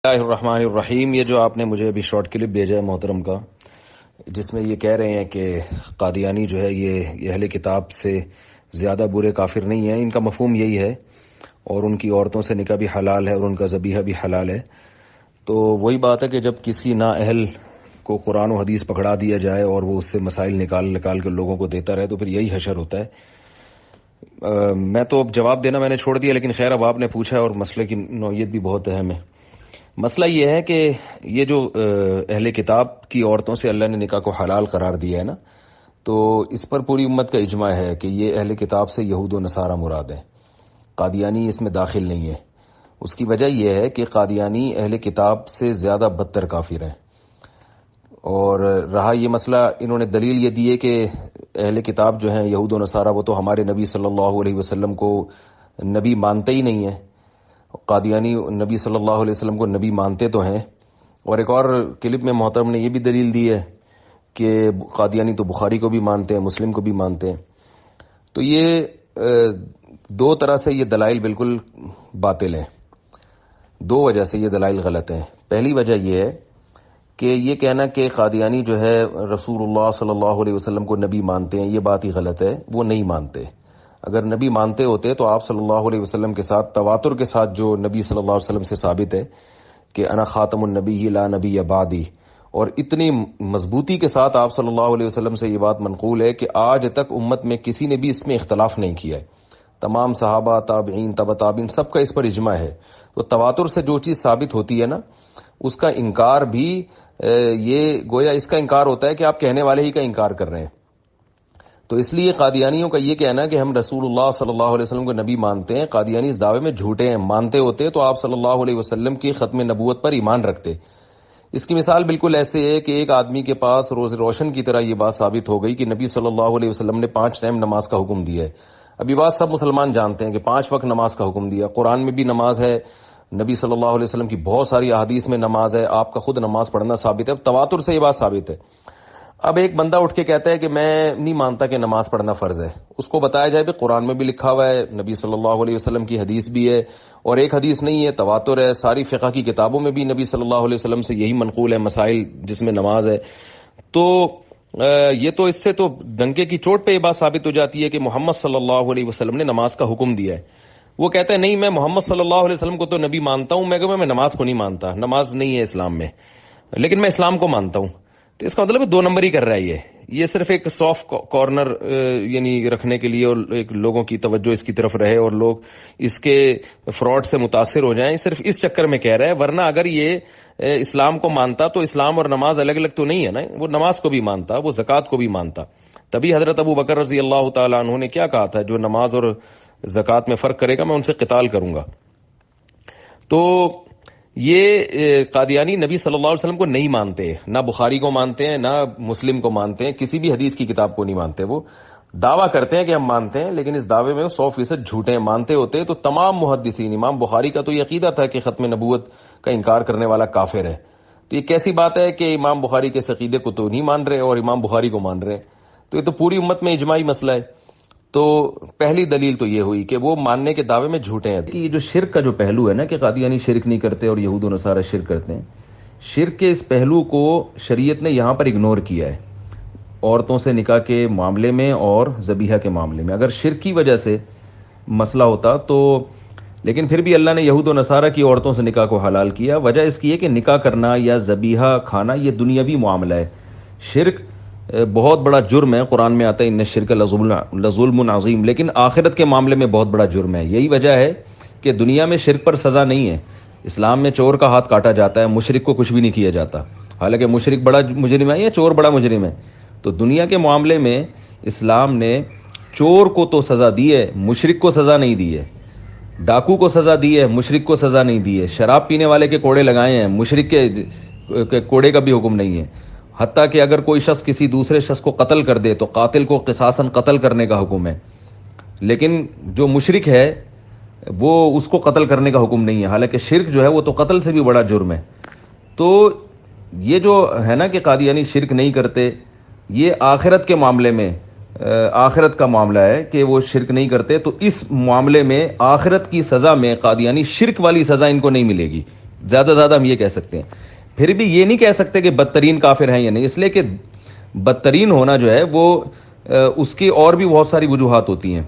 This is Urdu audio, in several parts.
اللہ الرحمن الرحیم۔ یہ جو آپ نے مجھے ابھی شارٹ کلپ بھیجا ہے محترم کا، جس میں یہ کہہ رہے ہیں کہ قادیانی جو ہے یہ اہل کتاب سے زیادہ برے کافر نہیں ہیں، ان کا مفہوم یہی ہے، اور ان کی عورتوں سے نکاح بھی حلال ہے اور ان کا ذبیحہ بھی حلال ہے۔ تو وہی بات ہے کہ جب کسی نااہل کو قرآن و حدیث پکڑا دیا جائے اور وہ اس سے مسائل نکال کے لوگوں کو دیتا رہے تو پھر یہی حشر ہوتا ہے۔ میں تو اب جواب دینا میں نے چھوڑ دیا، لیکن خیر اب آپ نے پوچھا اور مسئلے کی نوعیت بھی بہت اہم ہے۔ مسئلہ یہ ہے کہ یہ جو اہل کتاب کی عورتوں سے اللہ نے نکاح کو حلال قرار دیا ہے نا، تو اس پر پوری امت کا اجماع ہے کہ یہ اہل کتاب سے یہود و نصارہ مراد ہے، قادیانی اس میں داخل نہیں ہے۔ اس کی وجہ یہ ہے کہ قادیانی اہل کتاب سے زیادہ بدتر کافر ہیں۔ اور رہا یہ مسئلہ، انہوں نے دلیل یہ دی ہے کہ اہل کتاب جو ہیں یہود و نصارہ، وہ تو ہمارے نبی صلی اللہ علیہ وسلم کو نبی مانتے ہی نہیں ہیں۔ قادیانی نبی صلی اللہ علیہ وسلم کو نبی مانتے تو ہیں، اور ایک اور کلپ میں محترم نے یہ بھی دلیل دی ہے کہ قادیانی تو بخاری کو بھی مانتے ہیں، مسلم کو بھی مانتے ہیں۔ تو یہ دو طرح سے یہ دلائل بالکل باطل ہیں، دو وجہ سے یہ دلائل غلط ہیں۔ پہلی وجہ یہ ہے کہ یہ کہنا کہ قادیانی جو ہے رسول اللہ صلی اللہ علیہ وسلم کو نبی مانتے ہیں، یہ بات ہی غلط ہے، وہ نہیں مانتے۔ اگر نبی مانتے ہوتے تو آپ صلی اللہ علیہ وسلم کے ساتھ تواتر کے ساتھ جو نبی صلی اللہ علیہ وسلم سے ثابت ہے کہ انا خاتم النبی لا نبی بعدی، اور اتنی مضبوطی کے ساتھ آپ صلی اللہ علیہ وسلم سے یہ بات منقول ہے کہ آج تک امت میں کسی نے بھی اس میں اختلاف نہیں کیا ہے، تمام صحابہ، تابعین، تبع تابعین، سب کا اس پر اجماع ہے۔ تو تواتر سے جو چیز ثابت ہوتی ہے نا، اس کا انکار بھی یہ گویا اس کا انکار ہوتا ہے کہ آپ کہنے والے ہی کا انکار کر رہے ہیں۔ تو اس لیے قادیانیوں کا یہ کہنا کہ ہم رسول اللہ صلی اللہ علیہ وسلم کو نبی مانتے ہیں، قادیانی اس دعوے میں جھوٹے ہیں۔ مانتے ہوتے تو آپ صلی اللہ علیہ وسلم کی ختم نبوت پر ایمان رکھتے۔ اس کی مثال بالکل ایسے ہے کہ ایک آدمی کے پاس روز روشن کی طرح یہ بات ثابت ہو گئی کہ نبی صلی اللہ علیہ وسلم نے 5 ٹائم نماز کا حکم دیا ہے۔ اب یہ بات سب مسلمان جانتے ہیں کہ 5 وقت نماز کا حکم دیا، قرآن میں بھی نماز ہے، نبی صلی اللہ علیہ وسلم کی بہت ساری احادیث میں نماز ہے، آپ کا خود نماز پڑھنا ثابت ہے۔ اب تواتر سے یہ بات ثابت ہے۔ اب ایک بندہ اٹھ کے کہتا ہے کہ میں نہیں مانتا کہ نماز پڑھنا فرض ہے، اس کو بتایا جائے کہ قرآن میں بھی لکھا ہوا ہے، نبی صلی اللہ علیہ وسلم کی حدیث بھی ہے، اور ایک حدیث نہیں ہے، تواتر ہے، ساری فقہ کی کتابوں میں بھی نبی صلی اللہ علیہ وسلم سے یہی منقول ہے مسائل جس میں نماز ہے۔ تو یہ تو اس سے تو ڈنکے کی چوٹ پہ یہ بات ثابت ہو جاتی ہے کہ محمد صلی اللہ علیہ وسلم نے نماز کا حکم دیا ہے۔ وہ کہتا ہے نہیں، میں محمد صلی اللہ علیہ وسلم کو تو نبی مانتا ہوں، میں نماز کو نہیں مانتا، نماز نہیں ہے اسلام میں، لیکن میں اسلام کو مانتا ہوں۔ تو اس کا مطلب 2 نمبر ہی کر رہا ہے یہ صرف ایک سافٹ کارنر یعنی رکھنے کے لیے، اور ایک لوگوں کی توجہ اس کی طرف رہے اور لوگ اس کے فراڈ سے متاثر ہو جائیں، صرف اس چکر میں کہہ رہا ہے۔ ورنہ اگر یہ اسلام کو مانتا تو اسلام اور نماز الگ الگ تو نہیں ہے نا، وہ نماز کو بھی مانتا، وہ زکوٰۃ کو بھی مانتا۔ تبھی حضرت ابو بکر رضی اللہ تعالیٰ عنہ نے کیا کہا تھا، جو نماز اور زکوٰۃ میں فرق کرے گا میں ان سے قتال کروں گا۔ تو یہ قادیانی نبی صلی اللہ علیہ وسلم کو نہیں مانتے، نہ بخاری کو مانتے ہیں، نہ مسلم کو مانتے ہیں، کسی بھی حدیث کی کتاب کو نہیں مانتے۔ وہ دعویٰ کرتے ہیں کہ ہم مانتے ہیں، لیکن اس دعوے میں وہ 100% جھوٹے ہیں۔ مانتے ہوتے تو تمام محدثین، امام بخاری کا تو یہ عقیدہ تھا کہ ختم نبوت کا انکار کرنے والا کافر ہے۔ تو یہ کیسی بات ہے کہ امام بخاری کے اس عقیدے کو تو نہیں مان رہے اور امام بخاری کو مان رہے ہیں؟ تو یہ تو پوری امت میں اجماعی مسئلہ ہے۔ تو پہلی دلیل تو یہ ہوئی کہ وہ ماننے کے دعوے میں جھوٹے ہیں۔ کہ یہ جو شرک کا جو پہلو ہے نا کہ قادیانی شرک نہیں کرتے اور یہود و نصارہ شرک کرتے ہیں، شرک کے اس پہلو کو شریعت نے یہاں پر اگنور کیا ہے، عورتوں سے نکاح کے معاملے میں اور ذبیحہ کے معاملے میں۔ اگر شرک کی وجہ سے مسئلہ ہوتا تو، لیکن پھر بھی اللہ نے یہود و نصارہ کی عورتوں سے نکاح کو حلال کیا۔ وجہ اس کی ہے کہ نکاح کرنا یا ذبیحہ کھانا یہ دنیاوی معاملہ ہے۔ شرک بہت بڑا جرم ہے، قرآن میں آتا ہے ان الشرک لظلم عظیم، لیکن آخرت کے معاملے میں بہت بڑا جرم ہے۔ یہی وجہ ہے کہ دنیا میں شرک پر سزا نہیں ہے۔ اسلام میں چور کا ہاتھ کاٹا جاتا ہے، مشرک کو کچھ بھی نہیں کیا جاتا، حالانکہ مشرک بڑا مجرم ہے یا چور بڑا مجرم ہے۔ تو دنیا کے معاملے میں اسلام نے چور کو تو سزا دی ہے، مشرک کو سزا نہیں دی ہے۔ ڈاکو کو سزا دی ہے، مشرک کو سزا نہیں دی ہے۔ شراب پینے والے کے کوڑے لگائے ہیں، مشرک کے کوڑے کا بھی حکم نہیں ہے۔ حتیٰ کہ اگر کوئی شخص کسی دوسرے شخص کو قتل کر دے تو قاتل کو قصاصاً قتل کرنے کا حکم ہے، لیکن جو مشرک ہے وہ اس کو قتل کرنے کا حکم نہیں ہے، حالانکہ شرک جو ہے وہ تو قتل سے بھی بڑا جرم ہے۔ تو یہ جو ہے نا کہ قادیانی شرک نہیں کرتے، یہ آخرت کے معاملے میں آخرت کا معاملہ ہے کہ وہ شرک نہیں کرتے، تو اس معاملے میں آخرت کی سزا میں قادیانی شرک والی سزا ان کو نہیں ملے گی۔ زیادہ زیادہ ہم یہ کہہ سکتے ہیں. پھر بھی یہ نہیں کہہ سکتے کہ بدترین کافر ہیں یا نہیں، اس لیے کہ بدترین ہونا جو ہے وہ اس کی اور بھی بہت ساری وجوہات ہوتی ہیں.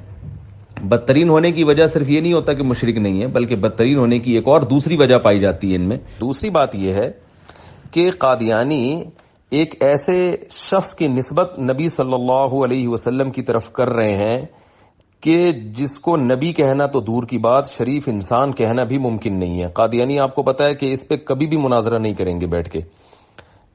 بدترین ہونے کی وجہ صرف یہ نہیں ہوتا کہ مشرک نہیں ہے، بلکہ بدترین ہونے کی ایک اور دوسری وجہ پائی جاتی ہے ان میں. دوسری بات یہ ہے کہ قادیانی ایک ایسے شخص کی نسبت نبی صلی اللہ علیہ وسلم کی طرف کر رہے ہیں کہ جس کو نبی کہنا تو دور کی بات، شریف انسان کہنا بھی ممکن نہیں ہے. قادیانی آپ کو پتا ہے کہ اس پہ کبھی بھی مناظرہ نہیں کریں گے بیٹھ کے.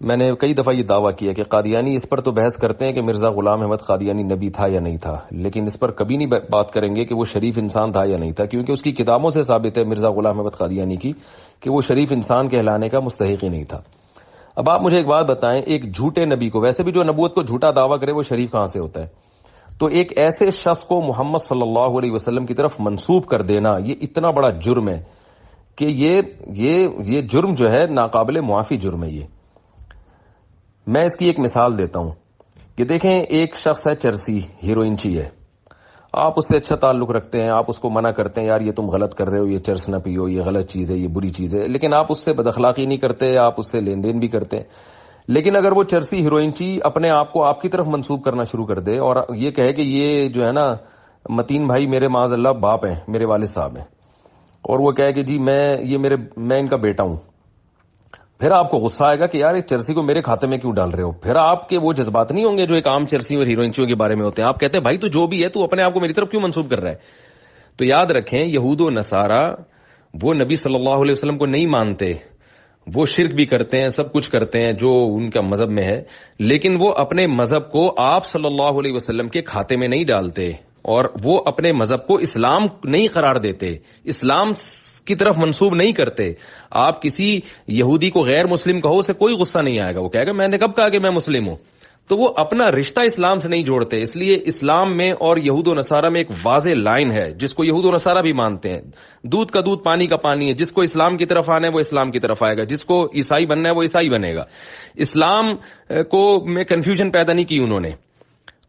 میں نے کئی دفعہ یہ دعویٰ کیا کہ قادیانی اس پر تو بحث کرتے ہیں کہ مرزا غلام احمد قادیانی نبی تھا یا نہیں تھا، لیکن اس پر کبھی نہیں بات کریں گے کہ وہ شریف انسان تھا یا نہیں تھا، کیونکہ اس کی کتابوں سے ثابت ہے مرزا غلام احمد قادیانی کی کہ وہ شریف انسان کہلانے کا مستحق ہی نہیں تھا. اب آپ مجھے ایک بات بتائیں، ایک جھوٹے نبی کو، ویسے بھی جو نبوت کو جھوٹا دعویٰ کرے وہ شریف کہاں سے ہوتا ہے؟ تو ایک ایسے شخص کو محمد صلی اللہ علیہ وسلم کی طرف منسوب کر دینا یہ اتنا بڑا جرم ہے کہ یہ جرم جو ہے ناقابل معافی جرم ہے. یہ میں اس کی ایک مثال دیتا ہوں کہ دیکھیں ایک شخص ہے چرسی، ہیروئنچی ہے، آپ اس سے اچھا تعلق رکھتے ہیں، آپ اس کو منع کرتے ہیں یار یہ تم غلط کر رہے ہو، یہ چرس نہ پیو، یہ غلط چیز ہے، یہ بری چیز ہے، لیکن آپ اس سے بد اخلاقی نہیں کرتے، آپ اس سے لین دین بھی کرتے ہیں. لیکن اگر وہ چرسی ہیروئنچی اپنے آپ کو آپ کی طرف منسوب کرنا شروع کر دے اور یہ کہے کہ یہ جو ہے نا متین بھائی میرے معاذ اللہ باپ ہیں، میرے والد صاحب ہیں، اور وہ کہے کہ جی میں ان کا بیٹا ہوں، پھر آپ کو غصہ آئے گا کہ یار اس چرسی کو میرے کھاتے میں کیوں ڈال رہے ہو. پھر آپ کے وہ جذبات نہیں ہوں گے جو ایک عام چرسی اور ہیروئنچیوں کے بارے میں ہوتے ہیں. آپ کہتے ہیں بھائی تو جو بھی ہے تو اپنے آپ کو میری طرف کیوں منسوب کر رہا ہے. تو یاد رکھیں یہود و نصارہ وہ نبی صلی اللہ علیہ وسلم کو نہیں مانتے، وہ شرک بھی کرتے ہیں، سب کچھ کرتے ہیں جو ان کا مذہب میں ہے، لیکن وہ اپنے مذہب کو آپ صلی اللہ علیہ وسلم کے کھاتے میں نہیں ڈالتے اور وہ اپنے مذہب کو اسلام نہیں قرار دیتے، اسلام کی طرف منسوب نہیں کرتے. آپ کسی یہودی کو غیر مسلم کہو اسے کوئی غصہ نہیں آئے گا، وہ کہے گا میں نے کب کہا کہ میں مسلم ہوں. تو وہ اپنا رشتہ اسلام سے نہیں جوڑتے. اس لیے اسلام میں اور یہود و نصارہ میں ایک واضح لائن ہے جس کو یہود و نصارہ بھی مانتے ہیں، دودھ کا دودھ پانی کا پانی ہے. جس کو اسلام کی طرف آنا ہے وہ اسلام کی طرف آئے گا، جس کو عیسائی بننا ہے وہ عیسائی بنے گا. اسلام کو میں کنفیوژن پیدا نہیں کی انہوں نے.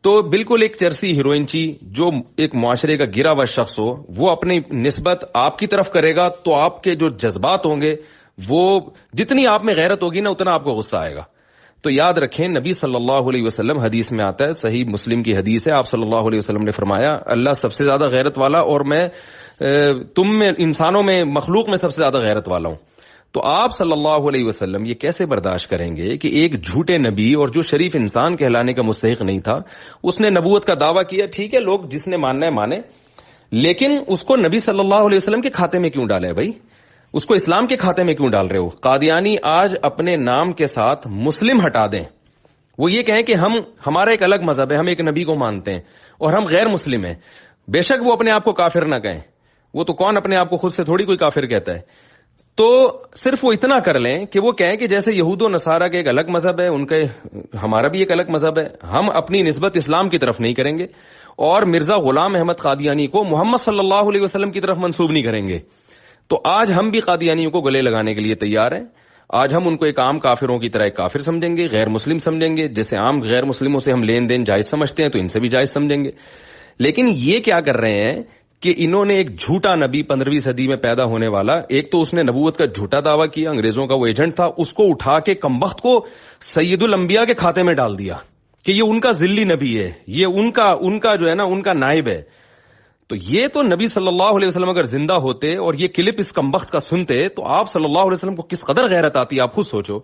تو بالکل ایک چرسی ہیروئنچی جو ایک معاشرے کا گرا ہوا شخص ہو وہ اپنی نسبت آپ کی طرف کرے گا تو آپ کے جو جذبات ہوں گے وہ جتنی آپ میں غیرت ہوگی نا اتنا آپ کو غصہ آئے گا. تو یاد رکھیں نبی صلی اللہ علیہ وسلم، حدیث میں آتا ہے، صحیح مسلم کی حدیث ہے، آپ صلی اللہ علیہ وسلم نے فرمایا اللہ سب سے زیادہ غیرت والا اور میں تم میں انسانوں میں مخلوق میں سب سے زیادہ غیرت والا ہوں. تو آپ صلی اللہ علیہ وسلم یہ کیسے برداشت کریں گے کہ ایک جھوٹے نبی اور جو شریف انسان کہلانے کا مستحق نہیں تھا اس نے نبوت کا دعویٰ کیا؟ ٹھیک ہے لوگ جس نے ماننا ہے مانے، لیکن اس کو نبی صلی اللہ علیہ وسلم کے کھاتے میں کیوں ڈالے بھائی؟ اس کو اسلام کے کھاتے میں کیوں ڈال رہے ہو؟ قادیانی آج اپنے نام کے ساتھ مسلم ہٹا دیں، وہ یہ کہیں کہ ہمارا ایک الگ مذہب ہے، ہم ایک نبی کو مانتے ہیں اور ہم غیر مسلم ہیں. بے شک وہ اپنے آپ کو کافر نہ کہیں، وہ تو کون اپنے آپ کو خود سے تھوڑی کوئی کافر کہتا ہے. تو صرف وہ اتنا کر لیں کہ وہ کہیں کہ جیسے یہود و نصارہ کے ایک الگ مذہب ہے، ان کے ہمارا بھی ایک الگ مذہب ہے، ہم اپنی نسبت اسلام کی طرف نہیں کریں گے اور مرزا غلام احمد قادیانی کو محمد صلی اللہ علیہ وسلم کی طرف منسوب نہیں کریں گے. تو آج ہم بھی قادیانیوں کو گلے لگانے کے لیے تیار ہیں. آج ہم ان کو ایک عام کافروں کی طرح ایک کافر سمجھیں گے، غیر مسلم سمجھیں گے. جیسے عام غیر مسلموں سے ہم لین دین جائز سمجھتے ہیں تو ان سے بھی جائز سمجھیں گے. لیکن یہ کیا کر رہے ہیں کہ انہوں نے ایک جھوٹا نبی 15ویں صدی میں پیدا ہونے والا، ایک تو اس نے نبوت کا جھوٹا دعویٰ کیا، انگریزوں کا وہ ایجنٹ تھا، اس کو اٹھا کے کمبخت کو سید الانبیاء کے کھاتے میں ڈال دیا کہ یہ ان کا ذلی نبی ہے، یہ ان کا جو ہے نا ان کا نائب ہے. تو یہ تو نبی صلی اللہ علیہ وسلم اگر زندہ ہوتے اور یہ کلپ اس کمبخت کا سنتے تو آپ صلی اللہ علیہ وسلم کو کس قدر غیرت آتی. آپ خود سوچو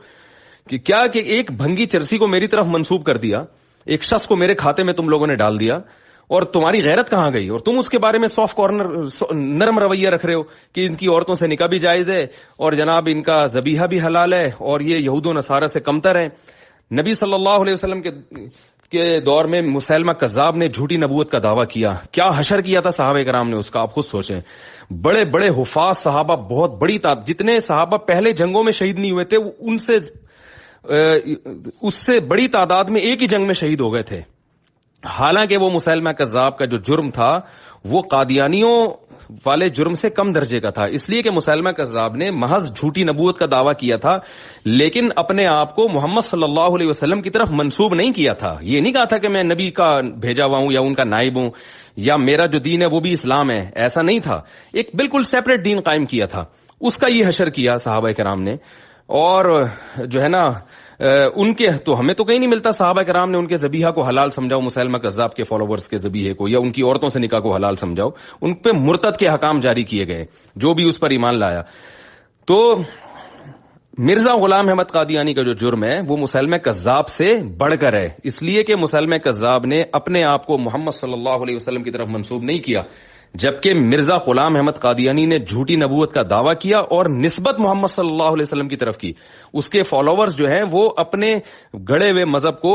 کہ کیا کہ ایک بھنگی چرسی کو میری طرف منسوب کر دیا، ایک شخص کو میرے کھاتے میں تم لوگوں نے ڈال دیا، اور تمہاری غیرت کہاں گئی؟ اور تم اس کے بارے میں سافٹ کارنر نرم رویہ رکھ رہے ہو کہ ان کی عورتوں سے نکاح بھی جائز ہے اور جناب ان کا ذبیحہ بھی حلال ہے اور یہ یہود و نصارہ سے کمتر ہیں. نبی صلی اللہ علیہ وسلم کے دور میں مسیلمہ کذاب نے جھوٹی نبوت کا دعویٰ کیا، کیا حشر کیا تھا صحابہ کرام نے اس کا، آپ خود سوچیں. بڑے بڑے حفاظ صحابہ، بہت بڑی تعداد، جتنے صحابہ پہلے جنگوں میں شہید نہیں ہوئے تھے اس سے بڑی تعداد میں ایک ہی جنگ میں شہید ہو گئے تھے. حالانکہ وہ مسیلمہ کذاب کا جو جرم تھا وہ قادیانیوں والے جرم سے کم درجے کا تھا، اس لیے کہ مسیلمہ کذاب نے محض جھوٹی نبوت کا دعویٰ کیا تھا لیکن اپنے آپ کو محمد صلی اللہ علیہ وسلم کی طرف منسوب نہیں کیا تھا. یہ نہیں کہا تھا کہ میں نبی کا بھیجا ہوا ہوں یا ان کا نائب ہوں یا میرا جو دین ہے وہ بھی اسلام ہے، ایسا نہیں تھا. ایک بالکل سیپریٹ دین قائم کیا تھا. اس کا یہ حشر کیا صحابہ کرام نے. اور جو ہے نا ان کے تو ہمیں تو کہیں نہیں ملتا صحابہ کرام نے ان کے ذبیحہ کو حلال سمجھاؤ مسیلمہ کذاب کے فالوورز کے ذبیحے کو، یا ان کی عورتوں سے نکاح کو حلال سمجھاؤ. ان پہ مرتد کے حکام جاری کیے گئے جو بھی اس پر ایمان لایا. تو مرزا غلام احمد قادیانی کا جو جرم ہے وہ مسیلمہ کذاب سے بڑھ کر ہے، اس لیے کہ مسیلمہ کذاب نے اپنے آپ کو محمد صلی اللہ علیہ وسلم کی طرف منسوب نہیں کیا، جبکہ مرزا غلام احمد قادیانی نے جھوٹی نبوت کا دعویٰ کیا اور نسبت محمد صلی اللہ علیہ وسلم کی طرف کی. اس کے فالوورز جو ہیں وہ اپنے گڑے ہوئے مذہب کو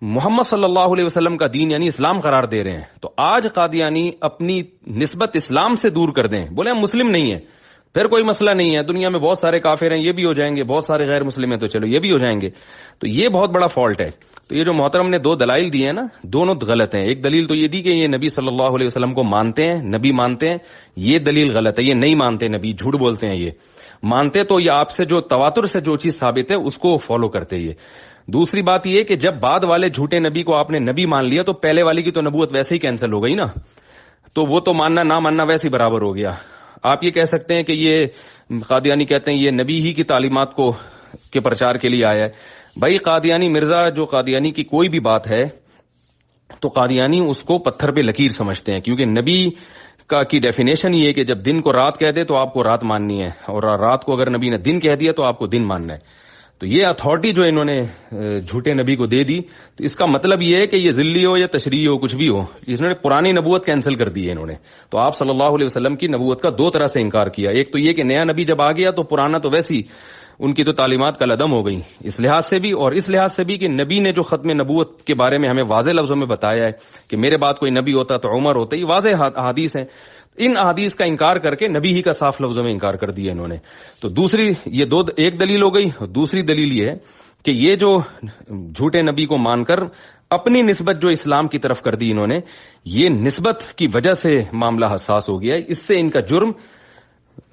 محمد صلی اللہ علیہ وسلم کا دین یعنی اسلام قرار دے رہے ہیں. تو آج قادیانی اپنی نسبت اسلام سے دور کر دیں، بولے ہم مسلم نہیں ہیں، پھر کوئی مسئلہ نہیں ہے، دنیا میں بہت سارے کافر ہیں یہ بھی ہو جائیں گے، بہت سارے غیر مسلم ہیں تو چلو یہ بھی ہو جائیں گے. تو یہ بہت بڑا فالٹ ہے. تو یہ جو محترم نے دو دلائل دیے ہیں نا، دونوں غلط ہیں. ایک دلیل تو یہ دی کہ یہ نبی صلی اللہ علیہ وسلم کو مانتے ہیں، نبی مانتے ہیں، یہ دلیل غلط ہے. یہ نہیں مانتے نبی، جھوٹ بولتے ہیں. یہ مانتے تو یہ آپ سے جو تواتر سے جو چیز ثابت ہے اس کو فالو کرتے. یہ دوسری بات یہ کہ جب بعد والے جھوٹے نبی کو آپ نے نبی مان لیا تو پہلے والی کی تو نبوت ویسے ہی کینسل ہو گئی نا، تو وہ تو ماننا نہ ماننا ویسے ہی برابر ہو گیا. آپ یہ کہہ سکتے ہیں کہ یہ قادیانی کہتے ہیں یہ نبی ہی کی تعلیمات کو کے پرچار کے لیے آیا ہے. بھائی قادیانی مرزا جو قادیانی کی کوئی بھی بات ہے تو قادیانی اس کو پتھر پہ لکیر سمجھتے ہیں، کیونکہ نبی کی ڈیفینیشن یہ ہے کہ جب دن کو رات کہہ دے تو آپ کو رات ماننی ہے، اور رات کو اگر نبی نے دن کہہ دیا تو آپ کو دن ماننا ہے. تو یہ اتھارٹی جو انہوں نے جھوٹے نبی کو دے دی، تو اس کا مطلب یہ ہے کہ یہ ذلی ہو یا تشریعی ہو کچھ بھی ہو، اس نے پرانی نبوت کینسل کر دی ہے انہوں نے. تو آپ صلی اللہ علیہ وسلم کی نبوت کا دو طرح سے انکار کیا. ایک تو یہ کہ نیا نبی جب آ گیا تو پرانا تو ویسی ان کی تو تعلیمات کل عدم ہو گئی، اس لحاظ سے بھی اور اس لحاظ سے بھی کہ نبی نے جو ختم نبوت کے بارے میں ہمیں واضح لفظوں میں بتایا ہے کہ میرے بعد کوئی نبی ہوتا تو عمر ہوتا، یہ واضح احادیث ہیں. ان احادیث کا انکار کر کے نبی ہی کا صاف لفظوں میں انکار کر دیا انہوں نے. تو دوسری یہ ایک دلیل ہو گئی. دوسری دلیل یہ ہے کہ یہ جو جھوٹے نبی کو مان کر اپنی نسبت جو اسلام کی طرف کر دی انہوں نے، یہ نسبت کی وجہ سے معاملہ حساس ہو گیا ہے. اس سے ان کا جرم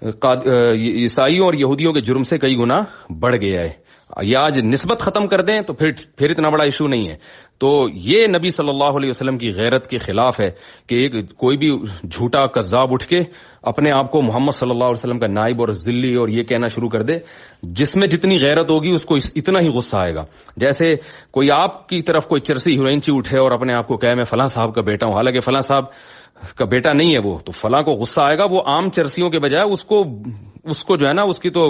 عیسائیوں اور یہودیوں کے جرم سے کئی گنا بڑھ گیا ہے. یہ آج نسبت ختم کر دیں تو پھر اتنا بڑا ایشو نہیں ہے. تو یہ نبی صلی اللہ علیہ وسلم کی غیرت کے خلاف ہے کہ کوئی بھی جھوٹا کذاب اٹھ کے اپنے آپ کو محمد صلی اللہ علیہ وسلم کا نائب اور ذلی اور یہ کہنا شروع کر دے. جس میں جتنی غیرت ہوگی اس کو اتنا ہی غصہ آئے گا. جیسے کوئی آپ کی طرف کوئی چرسی ہیروئنچی اٹھے اور اپنے آپ کو کہے میں فلاں صاحب کا بیٹا ہوں، حالانکہ فلاں صاحب کا بیٹا نہیں ہے وہ، تو فلاں کو غصہ آئے گا. وہ عام چرسیوں کے بجائے اس کو جو ہے نا اس کی تو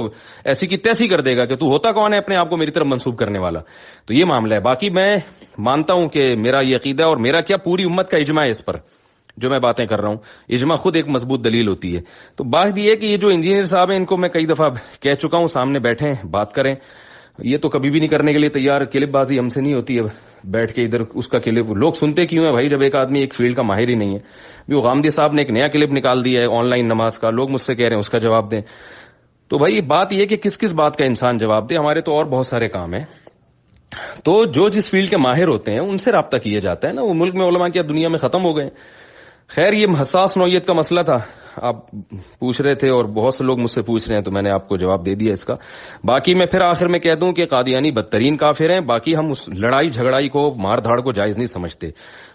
ایسی کی تیسی کر دے گا کہ تو ہوتا کون ہے اپنے آپ کو میری طرف منسوب کرنے والا. تو یہ معاملہ ہے. باقی میں مانتا ہوں کہ میرا یہ عقیدہ اور میرا کیا پوری امت کا اجماع ہے اس پر جو میں باتیں کر رہا ہوں. اجماع خود ایک مضبوط دلیل ہوتی ہے. تو بات یہ ہے کہ یہ جو انجینئر صاحب ہیں ان کو میں کئی دفعہ کہہ چکا ہوں سامنے بیٹھیں بات کریں، یہ تو کبھی بھی نہیں کرنے کے لیے تیار. کلپ بازی ہم سے نہیں ہوتی ہے بیٹھ کے ادھر اس کا کلپ. لوگ سنتے کیوں ہیں بھائی جب ایک آدمی ایک فیلڈ کا ماہر ہی نہیں ہے. بھی غامدی صاحب نے ایک نیا کلپ نکال دیا ہے آن لائن نماز کا، لوگ مجھ سے کہہ رہے ہیں اس کا جواب دیں. تو بھائی بات یہ کہ کس بات کا انسان جواب دے، ہمارے تو اور بہت سارے کام ہیں. تو جو جس فیلڈ کے ماہر ہوتے ہیں ان سے رابطہ کیا جاتا ہے نا. وہ ملک میں علماء کیا دنیا میں ختم ہو گئے. خیر یہ حساس نوعیت کا مسئلہ تھا، آپ پوچھ رہے تھے اور بہت سے لوگ مجھ سے پوچھ رہے ہیں تو میں نے آپ کو جواب دے دیا اس کا. باقی میں پھر آخر میں کہہ دوں کہ قادیانی بدترین کافر ہیں. باقی ہم اس لڑائی جھگڑائی کو مار دھاڑ کو جائز نہیں سمجھتے.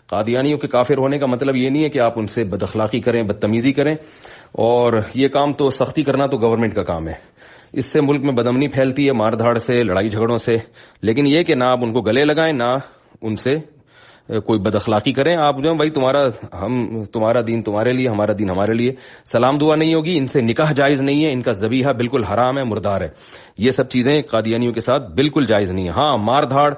قادیانیوں کے کافر ہونے کا مطلب یہ نہیں ہے کہ آپ ان سے بد اخلاقی کریں، بدتمیزی کریں، اور یہ کام تو سختی کرنا تو گورنمنٹ کا کام ہے. اس سے ملک میں بدامنی پھیلتی ہے مار دھاڑ سے، لڑائی جھگڑوں سے. لیکن یہ کہ نہ آپ ان کو گلے لگائیں نہ ان سے کوئی بد اخلاقی کریں. آپ جو بھائی تمہارا دین تمہارے لیے، ہمارا دین ہمارے لیے. سلام دعا نہیں ہوگی، ان سے نکاح جائز نہیں ہے، ان کا ذبیحہ بالکل حرام ہے، مردار ہے. یہ سب چیزیں قادیانیوں کے ساتھ بالکل جائز نہیں ہے. ہاں مار دھاڑ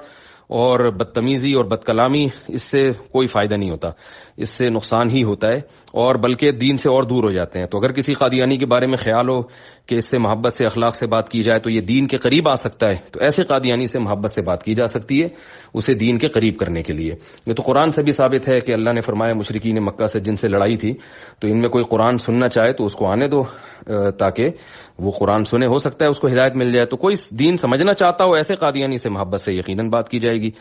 اور بدتمیزی اور بد کلامی اس سے کوئی فائدہ نہیں ہوتا، اس سے نقصان ہی ہوتا ہے اور بلکہ دین سے اور دور ہو جاتے ہیں. تو اگر کسی قادیانی کے بارے میں خیال ہو کہ اس سے محبت سے اخلاق سے بات کی جائے تو یہ دین کے قریب آ سکتا ہے، تو ایسے قادیانی سے محبت سے بات کی جا سکتی ہے اسے دین کے قریب کرنے کے لیے. یہ تو قرآن سے بھی ثابت ہے کہ اللہ نے فرمایا مشرکین مکہ سے جن سے لڑائی تھی تو ان میں کوئی قرآن سننا چاہے تو اس کو آنے دو تاکہ وہ قرآن سنے، ہو سکتا ہے اس کو ہدایت مل جائے. تو کوئی دین سمجھنا چاہتا ہو ایسے قادیانی سے محبت سے یقیناً بات کی جائے گی.